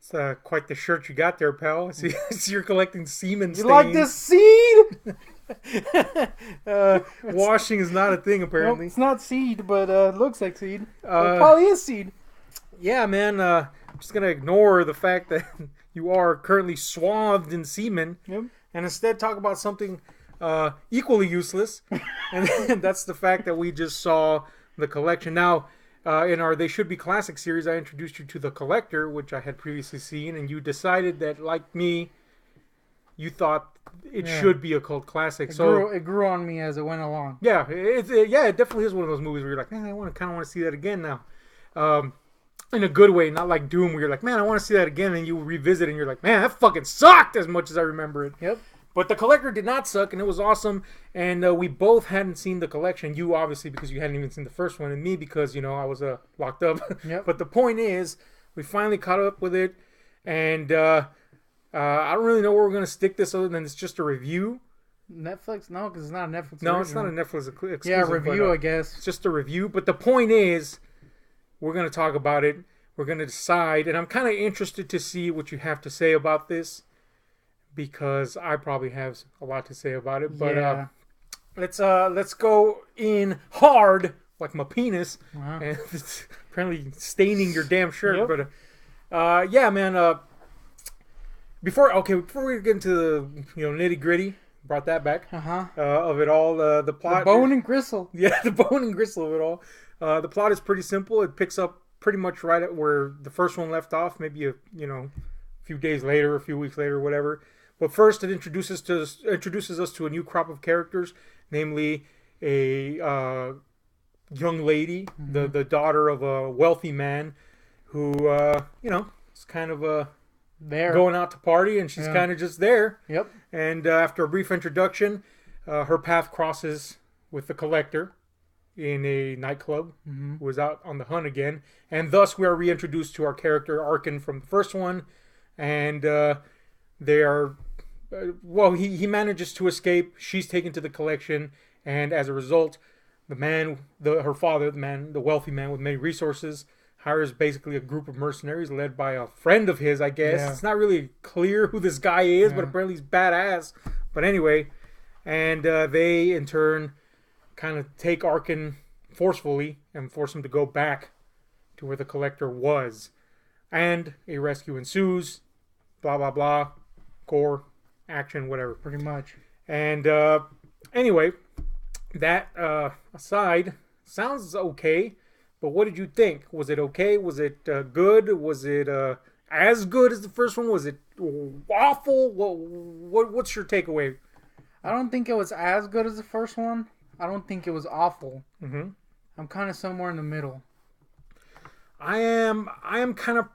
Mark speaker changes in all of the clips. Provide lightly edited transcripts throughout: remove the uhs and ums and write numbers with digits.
Speaker 1: It's quite the shirt you got there, pal. See, you're collecting semen stains.
Speaker 2: You like this seed?
Speaker 1: Washing is not a thing, apparently.
Speaker 2: Nope, it's not seed, but looks like seed. It probably is seed.
Speaker 1: Yeah, man. I'm just going to ignore the fact that you are currently swathed in semen.
Speaker 2: Yep.
Speaker 1: And instead talk about something equally useless. And that's the fact that we just saw the collection. Now, in our They Should Be Classic series, I introduced you to The Collector, which I had previously seen, and you decided that, like me, you thought it should be a cult classic.
Speaker 2: It grew on me as it went along.
Speaker 1: Yeah, it definitely is one of those movies where you're like, man, I kind of want to see that again now. In a good way, not like Doom, where you're like, man, I want to see that again, and you revisit it, and you're like, man, that fucking sucked as much as I remember it.
Speaker 2: Yep.
Speaker 1: But The Collector did not suck, and it was awesome, and we both hadn't seen The Collection. You, obviously, because you hadn't even seen the first one, and me, because, I was locked up.
Speaker 2: Yep.
Speaker 1: But the point is, we finally caught up with it, and I don't really know where we're going to stick this other than it's just a review.
Speaker 2: Netflix? No, because it's not a Netflix
Speaker 1: No,
Speaker 2: original.
Speaker 1: it's not a Netflix exclusive.
Speaker 2: Yeah, review, I guess.
Speaker 1: It's just a review, but the point is, we're going to talk about it. We're going to decide, and I'm kind of interested to see what you have to say about this, because I probably have a lot to say about it. But
Speaker 2: yeah.
Speaker 1: Let's go in hard, like my penis,
Speaker 2: Wow.
Speaker 1: and it's apparently staining your damn shirt.
Speaker 2: Yep.
Speaker 1: But yeah, man. Before we get into the nitty gritty, brought that back of it all. The plot,
Speaker 2: the bone and gristle.
Speaker 1: Yeah, the bone and gristle of it all. The plot is pretty simple. It picks up pretty much right at where the first one left off. Maybe a few days later, a few weeks later, whatever. But first, it introduces us to a new crop of characters, namely a young lady, the daughter of a wealthy man, who is kind of
Speaker 2: there
Speaker 1: going out to party, and she's kind of just there.
Speaker 2: Yep.
Speaker 1: And after a brief introduction, her path crosses with the Collector in a nightclub, who was out on the hunt again, and thus we are reintroduced to our character Arkin from the first one, and they are he manages to escape. She's taken to the collection, and as a result, her father, the wealthy man with many resources, hires basically a group of mercenaries led by a friend of his, I guess. Yeah. It's not really clear who this guy is, but apparently he's badass. But anyway, and they in turn kind of take Arkin forcefully and force him to go back to where the Collector was. And a rescue ensues. Blah, blah, blah. Gore, action, whatever.
Speaker 2: Pretty much.
Speaker 1: And anyway, that aside, sounds okay. But what did you think? Was it okay? Was it good? Was it as good as the first one? Was it awful? What's your takeaway?
Speaker 2: I don't think it was as good as the first one. I don't think it was awful.
Speaker 1: Mm-hmm.
Speaker 2: I'm kind of somewhere in the middle.
Speaker 1: I am kind of...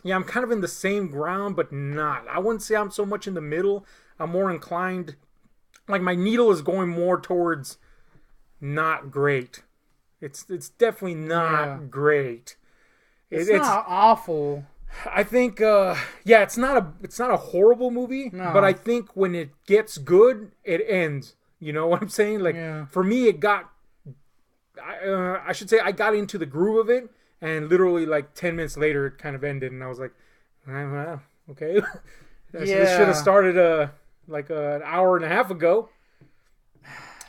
Speaker 1: Yeah, I'm kind of in the same ground, but not. I wouldn't say I'm so much in the middle. I'm more inclined... Like, my needle is going more towards not great. It's definitely not great.
Speaker 2: It's not awful.
Speaker 1: I think, it's not a horrible movie, but I think when it gets good, it ends. You know what I'm saying? Like, for me, it got... I should say I got into the groove of it, and literally like 10 minutes later, it kind of ended, and I was like, okay. This should have started like an hour and a half ago.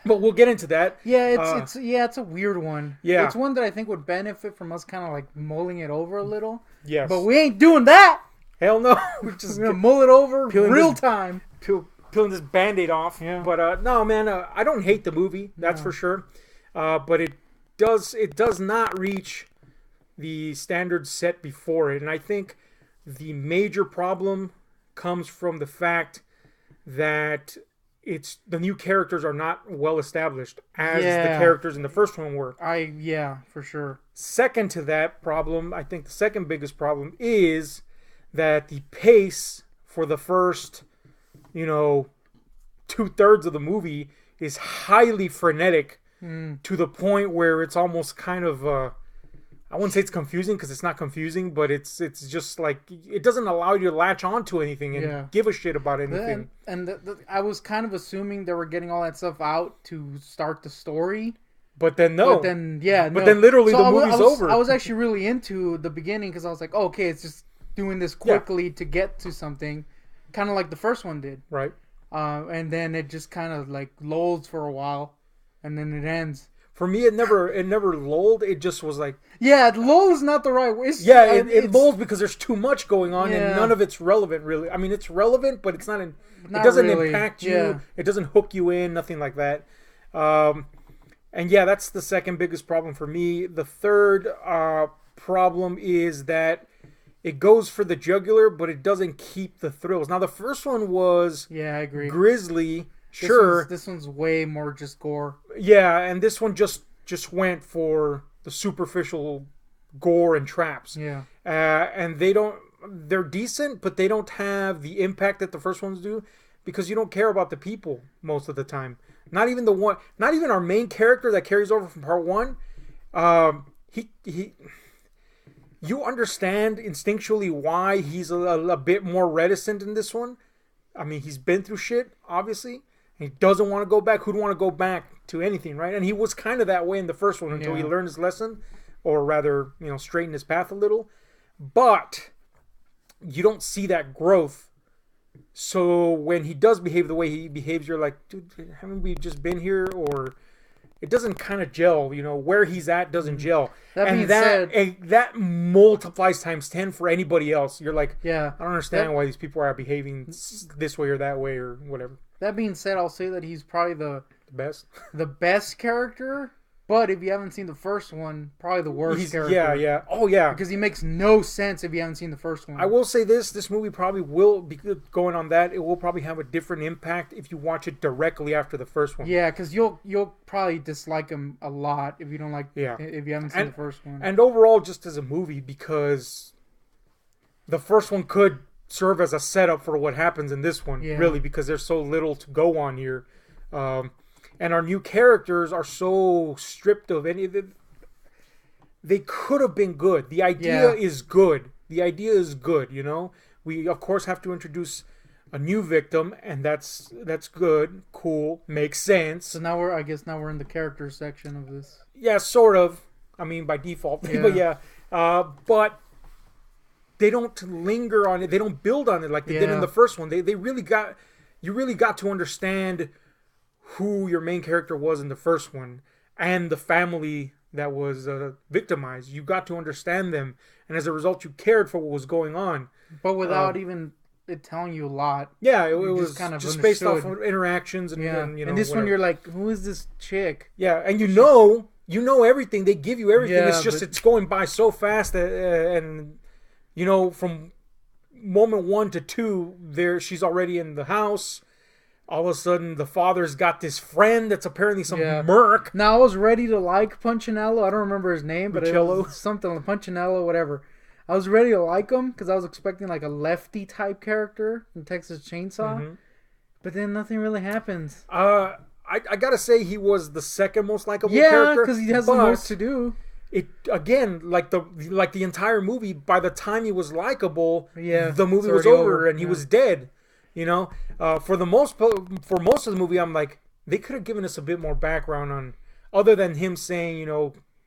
Speaker 1: But we'll get into that.
Speaker 2: Yeah, it's a weird one.
Speaker 1: Yeah.
Speaker 2: It's one that I think would benefit from us kind of like mulling it over a little.
Speaker 1: Yes.
Speaker 2: But we ain't doing that.
Speaker 1: Hell no. We're just
Speaker 2: going to mull it over real time.
Speaker 1: Peeling this Band-Aid off.
Speaker 2: Yeah.
Speaker 1: But no, man, I don't hate the movie. That's for sure. But it does not reach the standards set before it. And I think the major problem comes from the fact that the new characters are not well established as the characters in the first one were.
Speaker 2: For sure.
Speaker 1: Second to that problem, I think the second biggest problem is that the pace for the first, 2/3 of the movie is highly frenetic to the point where it's almost kind of, I wouldn't say it's confusing because it's not confusing, but it's just like, it doesn't allow you to latch onto anything and give a shit about anything.
Speaker 2: I was kind of assuming they were getting all that stuff out to start the story.
Speaker 1: But then no.
Speaker 2: But then literally
Speaker 1: the movie's over.
Speaker 2: I was actually really into the beginning because I was like, oh, okay, it's just doing this quickly to get to something, kind of like the first one did.
Speaker 1: Right.
Speaker 2: And then it just kind of like lulls for a while, and then it ends.
Speaker 1: For me, it never lulled. It just was like...
Speaker 2: Yeah, lull is not the right way.
Speaker 1: It lulls because there's too much going on, and
Speaker 2: Yeah.
Speaker 1: none of it's relevant, really. I mean, it's relevant, but it's not... it
Speaker 2: Not
Speaker 1: doesn't
Speaker 2: really.
Speaker 1: impact you.
Speaker 2: Yeah.
Speaker 1: It doesn't hook you in, nothing like that. And yeah, that's the second biggest problem for me. The third problem is that it goes for the jugular, but it doesn't keep the thrills. Now, the first one was
Speaker 2: Yeah, I agree.
Speaker 1: grisly, sure.
Speaker 2: This one's way more just gore.
Speaker 1: Yeah, and this one just went for the superficial gore and traps.
Speaker 2: Yeah.
Speaker 1: And they're decent, but they don't have the impact that the first ones do because you don't care about the people most of the time. Not even our main character that carries over from part one. You understand instinctually why he's a bit more reticent in this one. I mean, he's been through shit, obviously. He doesn't want to go back. Who'd want to go back to anything, right? And he was kind of that way in the first one until he learned his lesson, or rather, straightened his path a little. But you don't see that growth. So when he does behave the way he behaves, you're like, dude, haven't we just been here? Or it doesn't kind of gel. Where he's at doesn't gel. That multiplies times 10 for anybody else. You're like,
Speaker 2: Yeah.
Speaker 1: I don't understand why these people are behaving this way or that way or whatever.
Speaker 2: That being said, I'll say that he's probably
Speaker 1: The best.
Speaker 2: the best character. But if you haven't seen the first one, probably the worst character.
Speaker 1: Yeah. Oh, yeah.
Speaker 2: Because he makes no sense if you haven't seen the first one.
Speaker 1: I will say this movie probably will be going on that. It will probably have a different impact if you watch it directly after the first one.
Speaker 2: Yeah, because you'll probably dislike him a lot if you don't like.
Speaker 1: Yeah.
Speaker 2: If you haven't seen the first one.
Speaker 1: And overall, just as a movie, because the first one could serve as a setup for what happens in this one, really, because there's so little to go on here. And our new characters are so stripped of any... They could have been good. The idea is good. The idea is good, We, of course, have to introduce a new victim, and that's good, cool, makes sense.
Speaker 2: So now we're in the character section of this.
Speaker 1: Yeah, sort of. I mean, by default. But yeah. But they don't linger on it. They don't build on it like they did in the first one. They really got... You really got to understand who your main character was in the first one and the family that was victimized. You got to understand them, and as a result, you cared for what was going on.
Speaker 2: But without even it telling you a lot.
Speaker 1: Yeah, it was kind of just based off of interactions and
Speaker 2: and this one you're like, who is this chick?
Speaker 1: Yeah, and you know everything. They give you everything.
Speaker 2: Yeah,
Speaker 1: it's just it's going by so fast, and from moment 1 to 2, she's already in the house. All of a sudden, the father's got this friend that's apparently some merc.
Speaker 2: Now, I was ready to like Punchinello. I don't remember his name, but it
Speaker 1: Lucello?
Speaker 2: was something like Punchinello, whatever. I was ready to like him because I was expecting like a lefty type character in Texas Chainsaw. Mm-hmm. But then nothing really happens.
Speaker 1: I gotta say he was the second most likable character.
Speaker 2: Yeah, because he has the most to do.
Speaker 1: It again, like the entire movie. By the time he was likable, the movie was over and he was dead. For most of the movie, I'm like, they could have given us a bit more background on, other than him saying,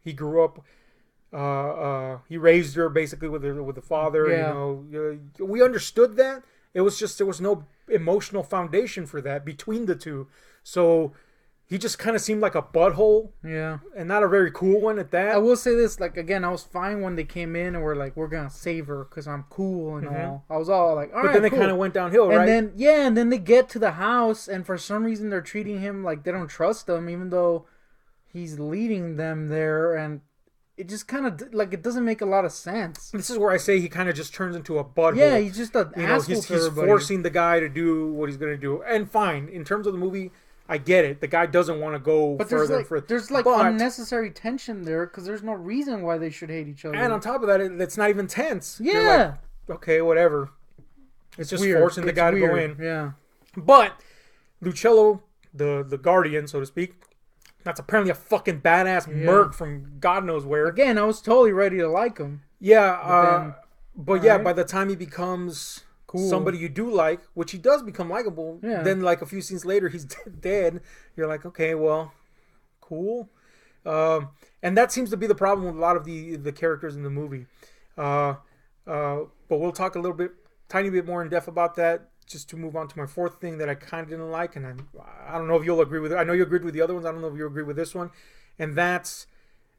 Speaker 1: he grew up, he raised her basically with the father.
Speaker 2: Yeah.
Speaker 1: We understood that. It was just there was no emotional foundation for that between the two, so he just kind of seemed like a butthole.
Speaker 2: Yeah.
Speaker 1: And not a very cool one at that.
Speaker 2: I will say this, again, I was fine when they came in and were like, we're going to save her because I'm cool and all. I was all like, all right,
Speaker 1: but then they kind of went downhill, right?
Speaker 2: And then they get to the house and for some reason they're treating him like they don't trust him even though he's leading them there, and it just kind of, it doesn't make a lot of sense.
Speaker 1: This is where I say he kind of just turns into a butthole.
Speaker 2: Yeah, he's just an asshole
Speaker 1: he's forcing the guy to do what he's going to do. And fine, in terms of the movie, I get it. The guy doesn't want to go further.
Speaker 2: There's unnecessary tension there because there's no reason why they should hate each other.
Speaker 1: And on top of that, it's not even tense.
Speaker 2: Yeah.
Speaker 1: You're like, okay, whatever. It's just weird. Forcing the guy to go in.
Speaker 2: Yeah.
Speaker 1: But Lucello, the guardian, so to speak, that's apparently a fucking badass merc from God knows where.
Speaker 2: Again, I was totally ready to like him.
Speaker 1: Yeah. But by the time he becomes... Cool. Somebody you do like, which he does become likable. Yeah. Then, a few scenes later, he's dead. You're like, okay, well, cool. And that seems to be the problem with a lot of the characters in the movie. but we'll talk a little bit, tiny bit more in depth about that. Just to move on to my fourth thing that I kind of didn't like, and I don't know if you'll agree with it. I know you agreed with the other ones. I don't know if you agree with this one, and that's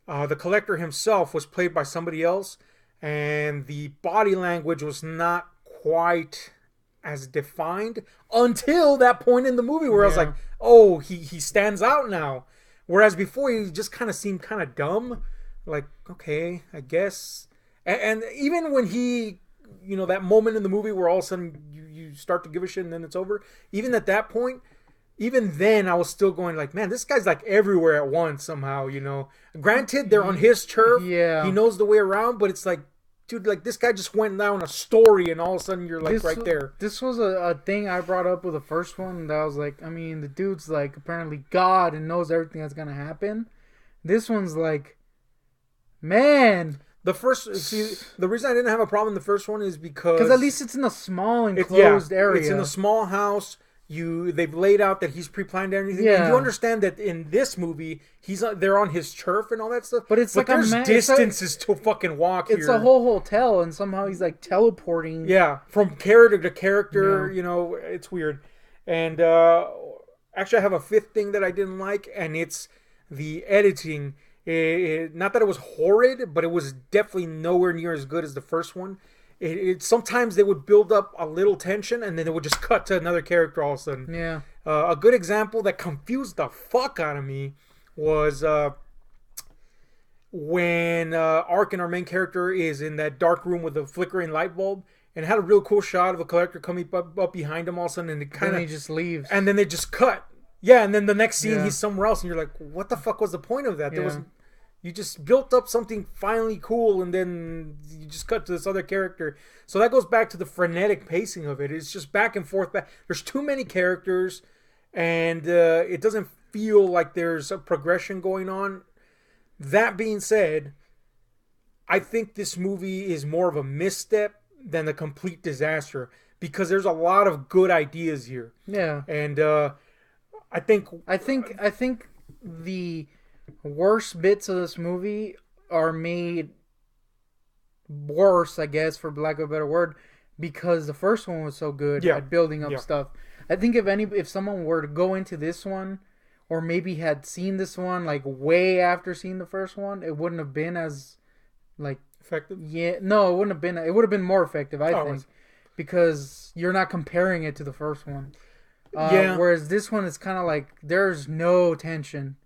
Speaker 1: the collector himself was played by somebody else, and the body language was not quite as defined until that point in the movie where I was like, oh, he stands out now. Whereas before he just kind of seemed kind of dumb. Like, okay, I guess. And even when he, that moment in the movie where all of a sudden you start to give a shit and then it's over. Even at that point, even then I was still going like, man, this guy's like everywhere at once somehow, Granted, they're on his turf.
Speaker 2: Yeah.
Speaker 1: He knows the way around, but it's like, dude, like this guy just went down a story and all of a sudden you're like right there.
Speaker 2: This was a thing I brought up with the first one that I was like, I mean, the dude's like apparently God and knows everything that's going to happen. This one's like, man.
Speaker 1: The reason I didn't have a problem in the first one is because
Speaker 2: at least it's in a small enclosed area.
Speaker 1: It's in a small house. They've laid out that he's pre-planned everything.
Speaker 2: Yeah.
Speaker 1: And you understand that in this movie, they're on his turf and all that stuff.
Speaker 2: But it's like
Speaker 1: there's distances to fucking walk here.
Speaker 2: It's a whole hotel, and somehow he's like teleporting.
Speaker 1: Yeah, from character to character. Yeah. It's weird. And actually, I have a fifth thing that I didn't like, and it's the editing. Not that it was horrid, but it was definitely nowhere near as good as the first one. Sometimes they would build up a little tension and then it would just cut to another character all of a sudden.
Speaker 2: Yeah.
Speaker 1: A good example that confused the fuck out of me was when Arkin, our main character, is in that dark room with the flickering light bulb, and it had a real cool shot of a collector coming up behind him all of a sudden, and it kind of
Speaker 2: he just leaves,
Speaker 1: and then they just cut. Yeah, and then the next scene he's somewhere else, and you're like, what the fuck was the point of that? You just built up something finally cool, and then you just cut to this other character. So that goes back to the frenetic pacing of it. It's just back and forth. There's too many characters, and it doesn't feel like there's a progression going on. That being said, I think this movie is more of a misstep than a complete disaster, because there's a lot of good ideas here.
Speaker 2: Yeah.
Speaker 1: And I think
Speaker 2: the worst bits of this movie are made worse, I guess, for lack of a better word, because the first one was so good at building up stuff. I think if someone were to go into this one, or maybe had seen this one like way after seeing the first one, it wouldn't have been as like
Speaker 1: effective.
Speaker 2: Yeah, no, it wouldn't have been. It would have been more effective, I think, because you're not comparing it to the first one. Whereas this one is kind of like there's no tension.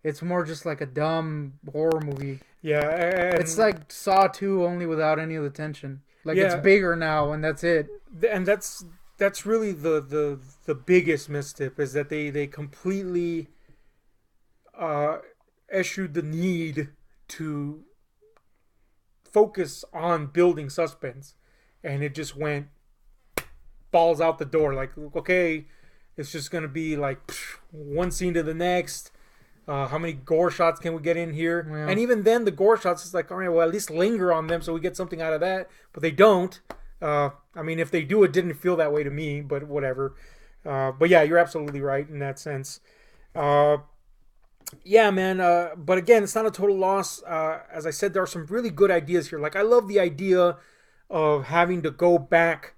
Speaker 2: It's more just like a dumb horror movie.
Speaker 1: Yeah.
Speaker 2: It's like Saw 2 only without any of the tension. Like it's bigger now and that's it.
Speaker 1: And that's really the biggest misstep, is that they completely eschewed the need to focus on building suspense. And it just went balls out the door. Like, okay, it's just going to be like one scene to the next. How many gore shots can we get in here? Yeah. And even then, the gore shots is like, all right, well, at least linger on them so we get something out of that. But they don't. I mean, if they do, it didn't feel that way to me, but whatever. But yeah, you're absolutely right in that sense. Yeah, man. But again, it's not a total loss. As I said, there are some really good ideas here. Like, I love the idea of having to go back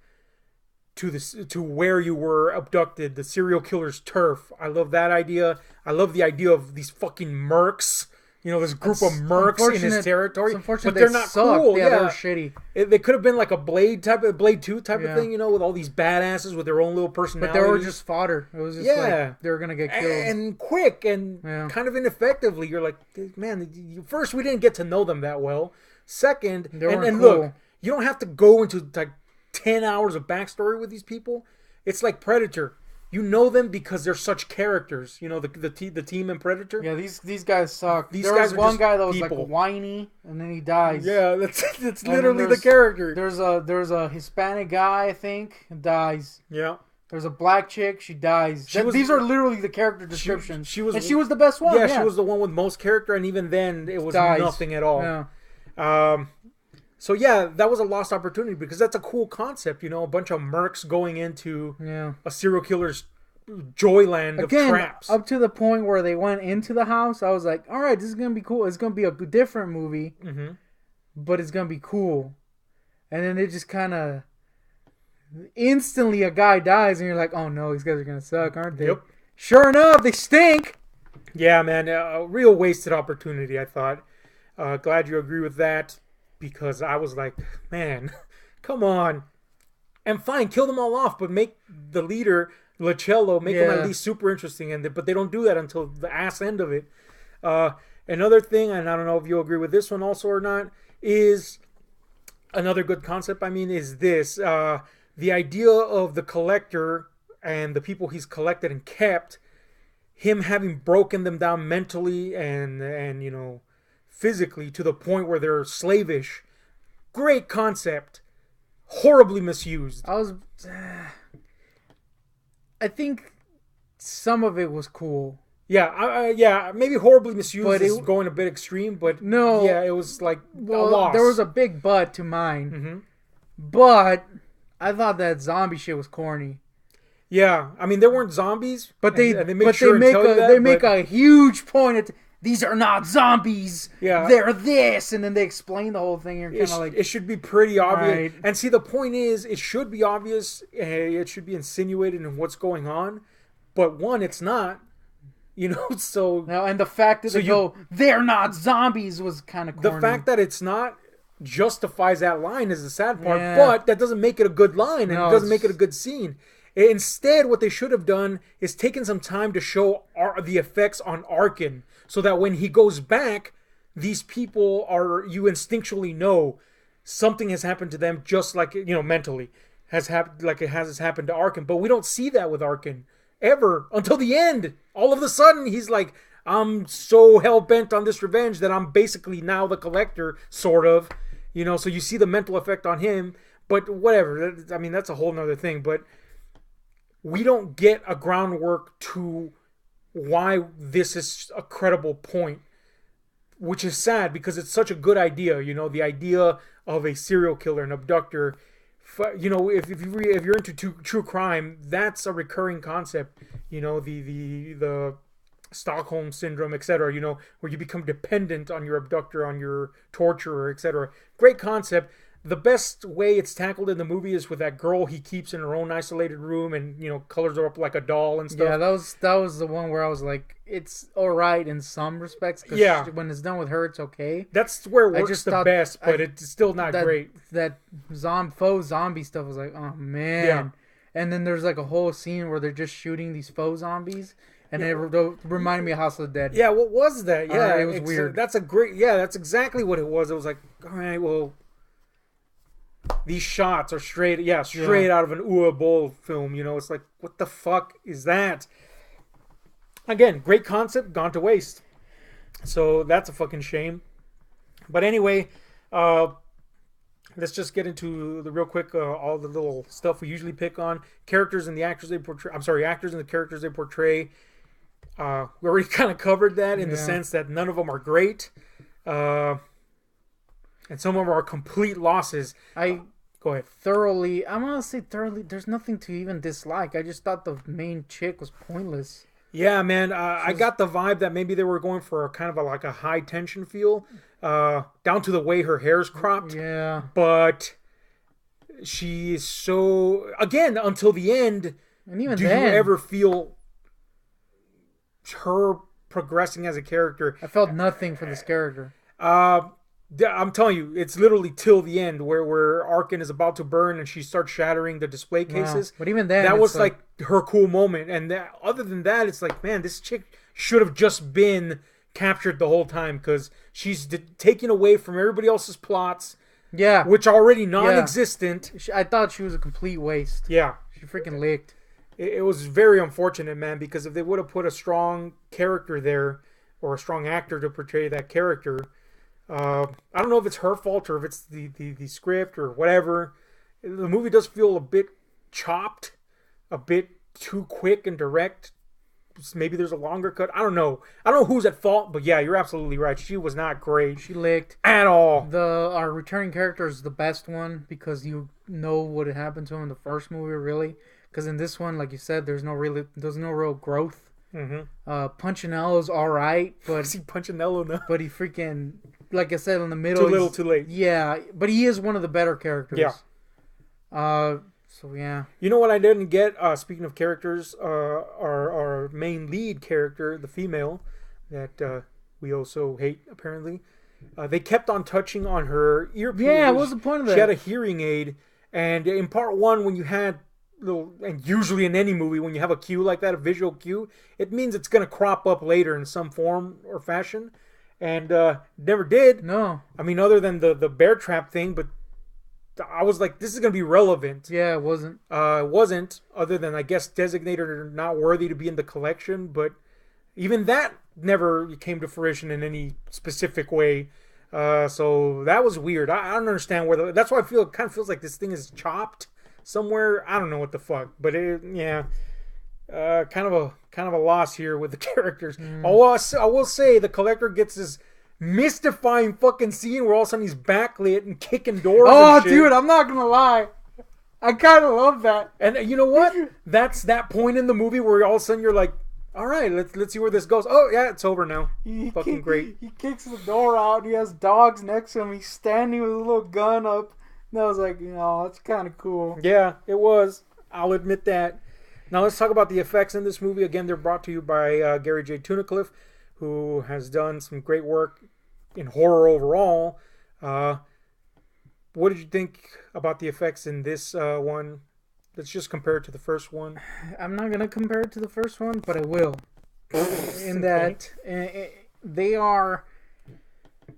Speaker 1: to where you were abducted, the serial killer's turf. I love that idea. I love the idea of these fucking mercs. This group of mercs in his territory. But they're not cool.
Speaker 2: Yeah, they're shitty.
Speaker 1: They could have been like a Blade 2 type of thing, with all these badasses with their own little personalities.
Speaker 2: But they were just fodder. It was just like they were going to get killed.
Speaker 1: And quick and kind of ineffectively. You're like, man, first, we didn't get to know them that well. Second, and cool. Look, you don't have to go into like 10 hours of backstory with these people. It's like Predator. You know them because they're such characters. The team in Predator.
Speaker 2: Yeah, these guys suck. There was one guy that was like whiny, and then he dies.
Speaker 1: Yeah, that's literally the character.
Speaker 2: There's a Hispanic guy, I think, who dies.
Speaker 1: Yeah.
Speaker 2: There's a black chick, she dies. These are literally the character descriptions. She was the best one.
Speaker 1: Yeah, she was the one with most character, and even then, it was nothing at all.
Speaker 2: Yeah.
Speaker 1: So yeah, that was a lost opportunity, because that's a cool concept, a bunch of mercs going into a serial killer's joyland of traps.
Speaker 2: Up to the point where they went into the house, I was like, all right, this is going to be cool. It's going to be a different movie, but it's going to be cool. and then it just kind of instantly a guy dies, and you're like, oh no, these guys are gonna suck, aren't they? Yep. Sure enough, they stink.
Speaker 1: Yeah, man, a real wasted opportunity, I thought. Glad you agree with that, because I was like, man, come on. And fine, kill them all off, but make the leader, Lacello, make him at least super interesting. But they don't do that until the ass end of it. Another thing, and I don't know if you agree with this one also or not, is another good concept, is this. The idea of the collector and the people he's collected and kept, him having broken them down mentally and physically to the point where they're slavish. Great concept. Horribly misused.
Speaker 2: I think some of it was cool.
Speaker 1: Yeah, maybe horribly misused but is going a bit extreme, but no. Yeah, it was like a loss.
Speaker 2: There was a big but to mine. Mm-hmm. But I thought that zombie shit was corny.
Speaker 1: Yeah, there weren't zombies, but they
Speaker 2: make a huge point at these are not zombies. Yeah, they're this, and then they explain the whole thing. You're kind of like,
Speaker 1: it should be pretty obvious. Right. And see, the point is, it should be obvious. It should be insinuated in what's going on. But one, it's not. So
Speaker 2: now, and the fact that they're not zombies was kind of corny.
Speaker 1: The fact that it's not justifies that line is the sad part. Yeah. But that doesn't make it a good line, and it doesn't make it a good scene. Instead, what they should have done is taken some time to show the effects on Arkin, so that when he goes back, these people you instinctually know something has happened to them, just like mentally has happened, like it has happened to Arkin. But we don't see that with Arkin ever until the end. All of a sudden, he's like, I'm so hell bent on this revenge that I'm basically now the collector, sort of. So you see the mental effect on him. But whatever. That's a whole nother thing. But we don't get a groundwork to why this is a credible point, which is sad because it's such a good idea. The idea of a serial killer, an abductor. If you're into true crime, that's a recurring concept. The Stockholm syndrome, etc. Where you become dependent on your abductor, on your torturer, etc. Great concept. The best way it's tackled in the movie is with that girl he keeps in her own isolated room and, colors her up like a doll and stuff.
Speaker 2: Yeah, that was the one where I was like, it's alright in some respects. Yeah. When it's done with her, it's okay.
Speaker 1: That's where it works the best, but it's still not great.
Speaker 2: That faux zombie stuff was like, oh man. Yeah. And then there's like a whole scene where they're just shooting these faux zombies. And it reminded me of House of the Dead.
Speaker 1: Yeah, what was that? Yeah,
Speaker 2: it was weird.
Speaker 1: That's exactly what it was. It was like, all right, well, these shots are straight out of an Uwe Boll film. It's like, what the fuck is that? Again, great concept, gone to waste. So that's a fucking shame. But anyway, let's just get into the real quick, all the little stuff we usually pick on. Characters and the actors they portray. Actors and the characters they portray. We already kind of covered that in the sense that none of them are great. And some of them are complete losses.
Speaker 2: Go ahead. I'm going to say thoroughly, there's nothing to even dislike. I just thought the main chick was pointless.
Speaker 1: Yeah, man. I got the vibe that maybe they were going for a kind of like a high tension feel. Down to the way her hair's cropped.
Speaker 2: Yeah.
Speaker 1: But she is so... Again, until the end,
Speaker 2: and even
Speaker 1: do you ever feel her progressing as a character?
Speaker 2: I felt nothing for this character.
Speaker 1: I'm telling you, it's literally till the end where Arkin is about to burn and she starts shattering the display cases.
Speaker 2: Wow. But even then,
Speaker 1: that was like her cool moment. And other than that, it's like, man, this chick should have just been captured the whole time because she's taken away from everybody else's plots.
Speaker 2: Yeah,
Speaker 1: which are already non-existent.
Speaker 2: Yeah. I thought she was a complete waste.
Speaker 1: Yeah,
Speaker 2: she freaking licked.
Speaker 1: It was very unfortunate, man, because if they would have put a strong character there or a strong actor to portray that character, I don't know if it's her fault or if it's the script or whatever. The movie does feel a bit chopped, a bit too quick and direct. Maybe there's a longer cut. I don't know. I don't know who's at fault, but yeah, you're absolutely right. She was not great.
Speaker 2: She licked
Speaker 1: at all.
Speaker 2: Our returning character is the best one because you know what had happened to him in the first movie, really. Because in this one, like you said, there's no real growth. Mm-hmm. Punchinello's all right, but
Speaker 1: see Punchinello now.
Speaker 2: But he freaking like I said, in the middle.
Speaker 1: Too little, too late.
Speaker 2: Yeah, but he is one of the better characters.
Speaker 1: Yeah.
Speaker 2: So yeah.
Speaker 1: You know what I didn't get? Speaking of characters, our main lead character, the female, that we also hate apparently. They kept on touching on her earpiece.
Speaker 2: Yeah, what was the point of that?
Speaker 1: She had a hearing aid, and in part one, when you had and usually in any movie, when you have a cue like that, a visual cue, it means it's going to crop up later in some form or fashion, and never did.
Speaker 2: No.
Speaker 1: I mean, other than the bear trap thing, but I was like, this is going to be relevant.
Speaker 2: Yeah, it wasn't.
Speaker 1: It wasn't, other than, I guess, designated or not worthy to be in the collection, but even that never came to fruition in any specific way. So that was weird. I don't understand where that's why I feel, it kind of feels like this thing is chopped somewhere. I don't know what the fuck, but kind of a loss here with the characters. I will say the collector gets this mystifying fucking scene where all of a sudden he's backlit and kicking doors.
Speaker 2: Oh, dude, I'm not gonna lie, I kind of love that.
Speaker 1: And you know what? That's that point in the movie where all of a sudden you're like, all right, let's see where this goes. Oh yeah, it's over now. Fucking great.
Speaker 2: He kicks the door out and he has dogs next to him. He's standing with a little gun up. And I was like, that's kind of cool.
Speaker 1: Yeah, it was. I'll admit that. Now let's talk about the effects in this movie. Again, they're brought to you by Gary J. Tunnicliffe, who has done some great work in horror overall. What did you think about the effects in this one? Let's just compare it to the first one.
Speaker 2: I'm not going to compare it to the first one, but I will. In that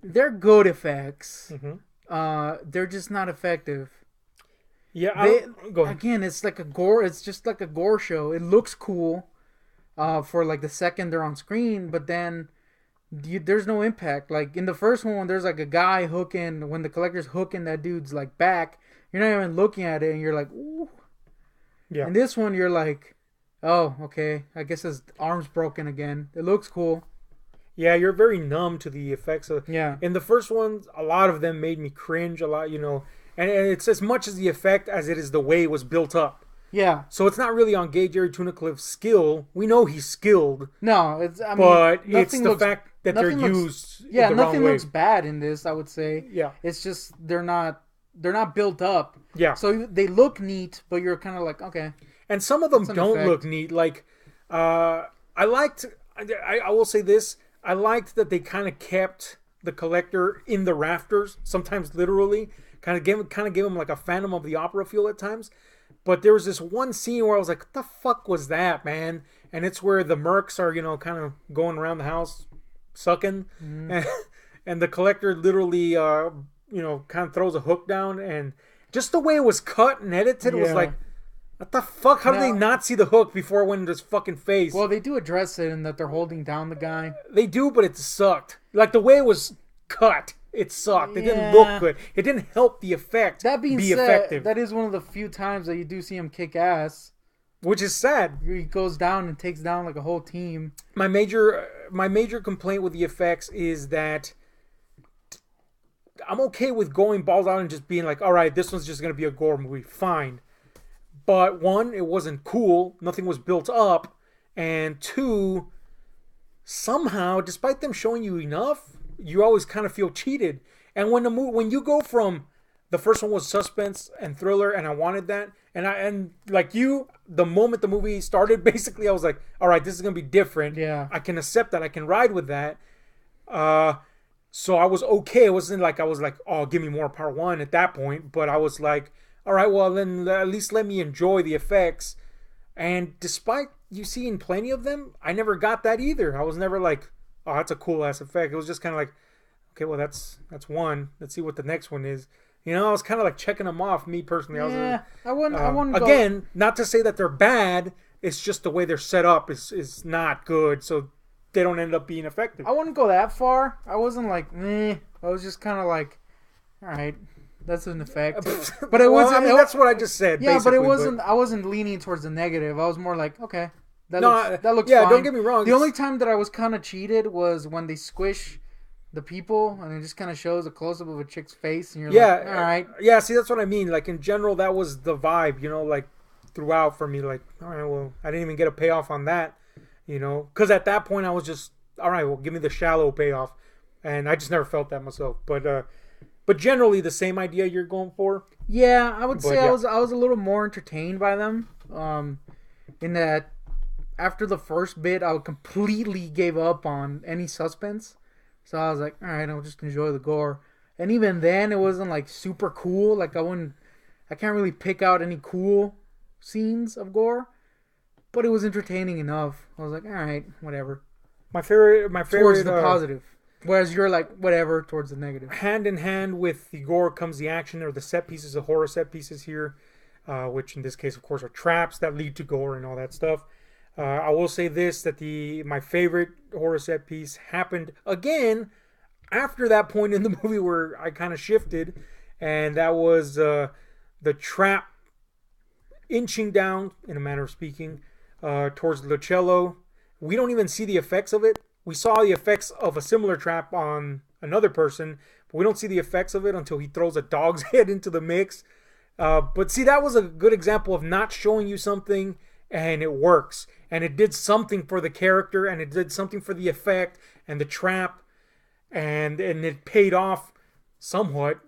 Speaker 2: they're good effects. Mm-hmm. They're just not effective.
Speaker 1: Yeah, go ahead.
Speaker 2: Again, it's like a gore. It's just like a gore show. It looks cool for like the second they're on screen, but then there's no impact. Like in the first one, there's like a guy hooking, when the collector's hooking that dude's like back, you're not even looking at it, and you're like, ooh. Yeah. In this one, you're like, oh, okay, I guess his arm's broken again. It looks cool.
Speaker 1: Yeah, you're very numb to the effects of.
Speaker 2: Yeah.
Speaker 1: In the first one, a lot of them made me cringe a lot, and it's as much as the effect as it is the way it was built up.
Speaker 2: Yeah.
Speaker 1: So it's not really on Gary Tunnicliffe's skill. We know he's skilled.
Speaker 2: No, it's the fact
Speaker 1: that they're used.
Speaker 2: Yeah, nothing looks bad in this, I would say.
Speaker 1: Yeah.
Speaker 2: It's just they're not built up.
Speaker 1: Yeah.
Speaker 2: So they look neat, but you're kind of like, okay.
Speaker 1: And some of them don't look neat. Like, I will say this. I liked that they kind of kept the collector in the rafters, sometimes literally. Kind of gave him like a Phantom of the Opera feel at times. But there was this one scene where I was like, what the fuck was that, man? And it's where the mercs are, kind of going around the house sucking. Mm. And the collector literally, kind of throws a hook down. And just the way it was cut and edited was like, what the fuck? How did they not see the hook before it went into his fucking face?
Speaker 2: Well, they do address it in that they're holding down the guy.
Speaker 1: They do, but it sucked. Like, the way it was cut, it sucked. It didn't look good. It didn't help the effect be effective.
Speaker 2: That is one of the few times that you do see him kick ass.
Speaker 1: Which is sad.
Speaker 2: He goes down and takes down like a whole team.
Speaker 1: My major complaint with the effects is that I'm okay with going balls out and just being like, all right, this one's just going to be a gore movie. Fine. But one, it wasn't cool. Nothing was built up. And two, somehow, despite them showing you enough, you always kind of feel cheated. And when you go from the first one was suspense and thriller, and I wanted that, and like you, the moment the movie started, basically I was like, all right, this is gonna be different.
Speaker 2: Yeah,
Speaker 1: I can accept that. I can ride with that. So I was okay. It wasn't like I was like, oh, give me more part one at that point. But I was like, all right, well then at least let me enjoy the effects. And despite you seeing plenty of them, I never got that either. I was never like, oh, that's a cool ass effect. It was just kind of like, okay, well that's one. Let's see what the next one is. I was kind of like checking them off. Me personally,
Speaker 2: I wouldn't.
Speaker 1: Again, not to say that they're bad. It's just the way they're set up is not good. So they don't end up being effective.
Speaker 2: I wouldn't go that far. I wasn't like, meh. I was just kind of like, all right, that's an effect. But it wasn't.
Speaker 1: I mean, that's what I just said.
Speaker 2: Yeah, but it wasn't. I wasn't leaning towards the negative. I was more like, okay, that looks
Speaker 1: yeah,
Speaker 2: fine.
Speaker 1: Don't get me wrong.
Speaker 2: The only time that I was kind of cheated was when they squish the people, and it just kind of shows a close-up of a chick's face, and you're like, all right.
Speaker 1: Yeah, see, that's what I mean. Like, in general, that was the vibe, like, throughout for me. Like, all right, well, I didn't even get a payoff on that, because at that point, I was just, all right, well, give me the shallow payoff. and I just never felt that myself. But generally the same idea you're going for.
Speaker 2: Yeah, I would say I was a little more entertained by them. In that after the first bit, I completely gave up on any suspense. So I was like, all right, I'll just enjoy the gore. And even then, it wasn't like super cool. Like I can't really pick out any cool scenes of gore, but it was entertaining enough. I was like, all right, whatever.
Speaker 1: My favorite
Speaker 2: towards the positive. Whereas you're like, whatever, towards the negative.
Speaker 1: Hand in hand with the gore comes the action or the set pieces, the horror set pieces here, which in this case, of course, are traps that lead to gore and all that stuff. I will say this, that my favorite horror set piece happened again after that point in the movie where I kind of shifted, and that was the trap inching down, in a manner of speaking, towards Lucello. We don't even see the effects of it. We saw the effects of a similar trap on another person, but we don't see the effects of it until he throws a dog's head into the mix. But see, that was a good example of not showing you something and it works. And it did something for the character, and it did something for the effect and the trap, and it paid off somewhat,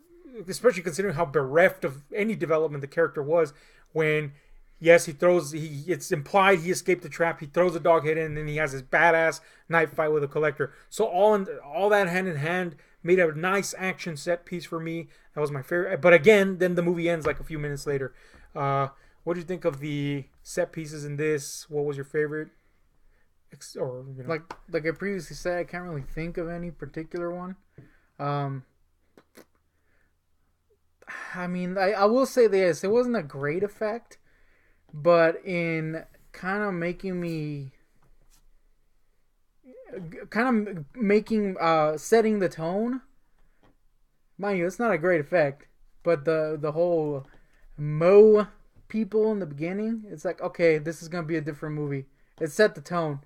Speaker 1: especially considering how bereft of any development the character was when... Yes, it's implied he escaped the trap. He throws a dog head in, and then he has his badass knife fight with a collector. So all that hand in hand made a nice action set piece for me. That was my favorite. But again, then the movie ends like a few minutes later. What did you think of the set pieces in this? What was your favorite? Or
Speaker 2: like I previously said, I can't really think of any particular one. I mean, I will say this: it wasn't a great effect. But in kind of setting the tone, mind you, it's not a great effect. But the whole Mo people in the beginning, it's like, okay, this is gonna be a different movie. It set the tone.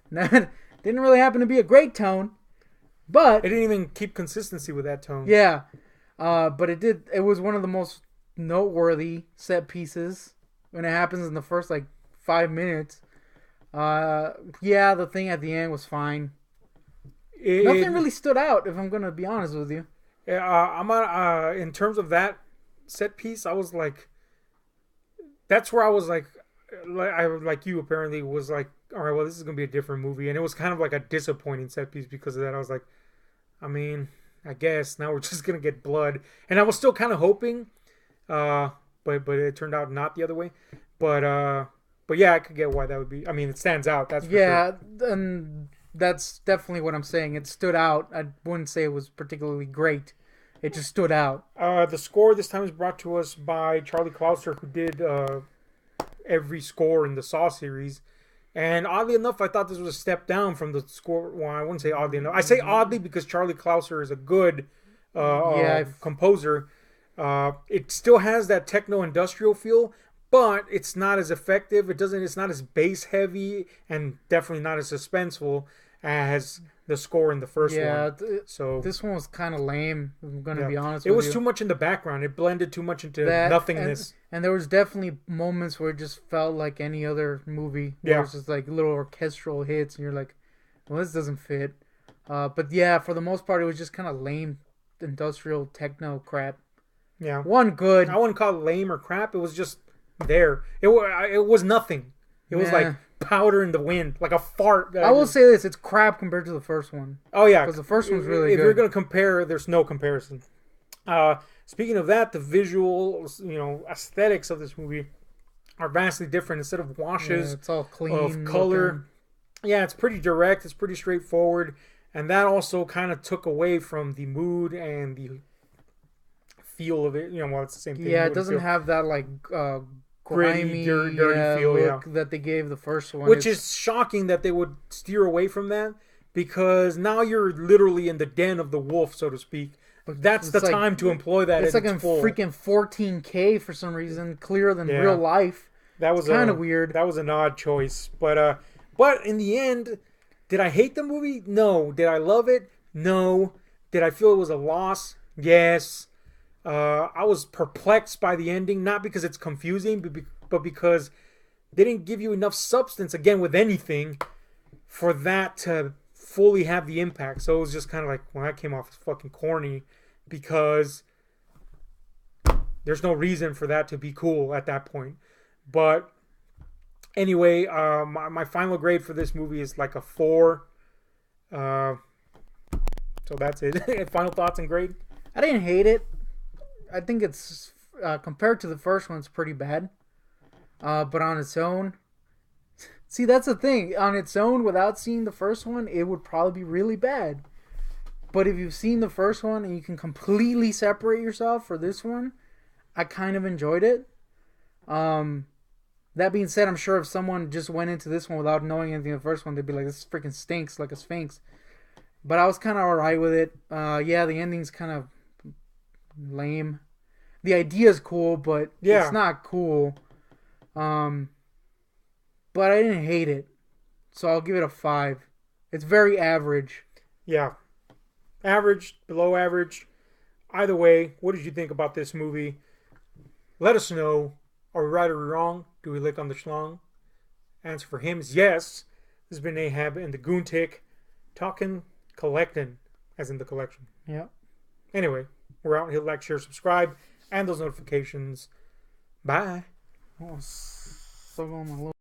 Speaker 2: Now, it didn't really happen to be a great tone, but
Speaker 1: it didn't even keep consistency with that tone.
Speaker 2: Yeah, but it did. It was one of the most noteworthy set pieces. When it happens in the first 5 minutes, the thing at the end was fine. Nothing really stood out, if I'm gonna be honest with you.
Speaker 1: In terms of that set piece, I was like, that's where I was like you apparently was like, all right, well, this is gonna be a different movie, and it was kind of like a disappointing set piece because of that. I was like, I mean, I guess now we're just gonna get blood, and I was still kind of hoping. But it turned out not the other way. But yeah, I could get why that would be. I mean, it stands out. That's for sure.
Speaker 2: And that's definitely what I'm saying. It stood out. I wouldn't say it was particularly great. It just stood out.
Speaker 1: The score this time is brought to us by Charlie Clouser, who did every score in the Saw series. And oddly enough, I thought this was a step down from the score. Well, I wouldn't say oddly enough. I say oddly because Charlie Clouser is a good composer. It still has that techno-industrial feel, but it's not as effective. It's not as bass heavy, and definitely not as suspenseful as the score in the first one. So
Speaker 2: this one was kind of lame, I'm gonna be honest with
Speaker 1: you. It
Speaker 2: was
Speaker 1: too much in the background. It blended too much into nothingness.
Speaker 2: And there was definitely moments where it just felt like any other movie. Where it was just like little orchestral hits, and you're like, well, this doesn't fit. But yeah, for the most part, it was just kind of lame industrial techno crap.
Speaker 1: Yeah.
Speaker 2: One good.
Speaker 1: I wouldn't call it lame or crap. It was just there. It was nothing. It was like powder in the wind, like a fart.
Speaker 2: I will say this: it's crap compared to the first one.
Speaker 1: Oh yeah,
Speaker 2: because the first one's really
Speaker 1: good.
Speaker 2: If
Speaker 1: you're gonna compare, there's no comparison. Speaking of that, the visual, aesthetics of this movie are vastly different. Instead of washes,
Speaker 2: it's all clean
Speaker 1: of color.
Speaker 2: Looking.
Speaker 1: Yeah, it's pretty direct. It's pretty straightforward, and that also kind of took away from the mood and the feel of it. It's the same thing.
Speaker 2: Yeah, it doesn't have that grimy,
Speaker 1: dirty feel
Speaker 2: look that they gave the first one.
Speaker 1: Which is shocking that they would steer away from that, because now you're literally in the den of the wolf, so to speak. That's the time to employ that.
Speaker 2: It's like in freaking 14K for some reason, clearer than real life.
Speaker 1: That was
Speaker 2: kind of weird.
Speaker 1: That was an odd choice, but in the end, did I hate the movie? No. Did I love it? No. Did I feel it was a loss? Yes. I was perplexed by the ending, not because it's confusing, but because they didn't give you enough substance, again, with anything, for that to fully have the impact. So it was just kind of like, when that came off as fucking corny, because there's no reason for that to be cool at that point. But anyway, my final grade for this movie is like a 4. So that's it. Final thoughts and grade?
Speaker 2: I didn't hate it. I think it's, compared to the first one, it's pretty bad. But on its own... See, that's the thing. On its own, without seeing the first one, it would probably be really bad. But if you've seen the first one and you can completely separate yourself for this one, I kind of enjoyed it. That being said, I'm sure if someone just went into this one without knowing anything of the first one, they'd be like, this freaking stinks like a sphinx. But I was kind of alright with it. Yeah, the ending's kind of lame. The idea's cool, but it's not cool. But I didn't hate it. So I'll give it a 5. It's very average.
Speaker 1: Yeah. Average, below average. Either way, what did you think about this movie? Let us know. Are we right or wrong? Do we lick on the schlong? Answer for him is yes. This has been Ahab and the Goontick talking, collecting, as in the collection.
Speaker 2: Yeah.
Speaker 1: Anyway, we're out. Hit like, share, subscribe, and those notifications. Bye.
Speaker 2: Oh, so on my